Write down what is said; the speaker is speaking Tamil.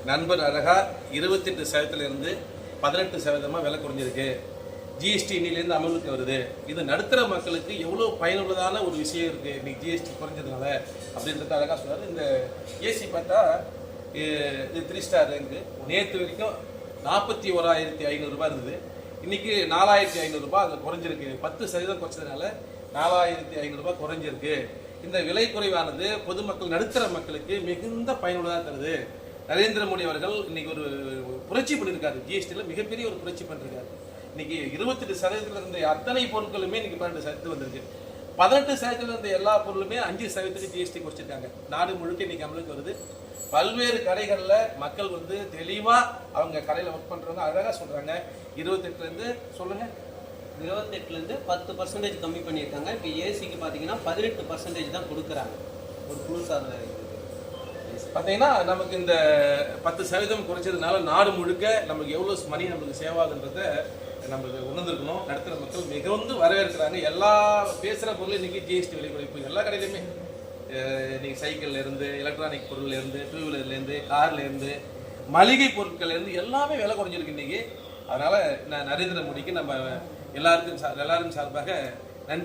நண்பர் அழகா 28% 18% விலை குறைஞ்சிருக்கு. ஜிஎஸ்டி இன்னிலேருந்து அமலுக்கு வருது. இது நடுத்தர மக்களுக்கு எவ்வளோ பயனுள்ளதான ஒரு விஷயம் இருக்குது இன்னைக்கு ஜிஎஸ்டி குறைஞ்சதுனால அப்படின்றத அழகாக சொன்னார். இந்த ஏசி பார்த்தா இது 3 ஸ்டார் ரேங்கு. நேற்று வரைக்கும் 41,500 ரூபாய் இருந்தது. இன்னைக்கு 4,500 ரூபாய் அதில் குறைஞ்சிருக்கு. 10% குறைச்சதுனால 4,500 ரூபாய் குறைஞ்சிருக்கு. இந்த விலை குறைவானது பொதுமக்கள் நடுத்தர மக்களுக்கு மிகுந்த பயனுள்ளதாக தருது. நரேந்திர மோடி அவர்கள் இன்னைக்கு ஒரு புரட்சி பண்ணியிருக்காரு. ஜிஎஸ்டியில் மிகப்பெரிய ஒரு புரட்சி பண்ணிருக்காரு. இன்னைக்கு 28% இருந்த அத்தனை பொருட்களுமே இன்னைக்கு 12% வந்திருக்கு. 18% இருந்த எல்லா பொருளுமே 5% ஜிஎஸ்டி குறைச்சிருக்காங்க. நாடு முழுக்க இன்னைக்கு அமலுக்கு வருது. பல்வேறு கடைகளில் மக்கள் வந்து தெளிவாக அவங்க கடையில் ஒர்க் பண்ணுறவங்க அழகாக சொல்கிறாங்க. 28 சொல்லுங்க 28 10% கம்மி பண்ணியிருக்காங்க. இப்போ ஏசிக்கு பார்த்தீங்கன்னா 18% தான் கொடுக்குறாங்க. ஒரு குழு சார்ந்த பார்த்தீங்கன்னா நமக்கு இந்த 10% குறைச்சதுனால நாடு முழுக்க நமக்கு எவ்வளோ மணி நமக்கு சேவ் ஆகுன்றதை நம்மளுக்கு உணர்ந்துருக்கணும். நடுத்தர மக்கள் மிகவும் வரவேற்கிறாங்க. எல்லா பேசுகிற பொருள் இன்றைக்கி ஜிஎஸ்டி விலை குறைப்பு எல்லா கடையிலுமே இன்றைக்கி சைக்கிள்லேருந்து எலக்ட்ரானிக் பொருள்லேருந்து 2 வீலர்லேருந்து கார்லேருந்து மளிகை பொருட்கள்லேருந்து எல்லாமே விலை குறைஞ்சிருக்கு இன்றைக்கி. அதனால் நான் நரேந்திர மோடிக்கு நம்ம எல்லாரும் சார்பாக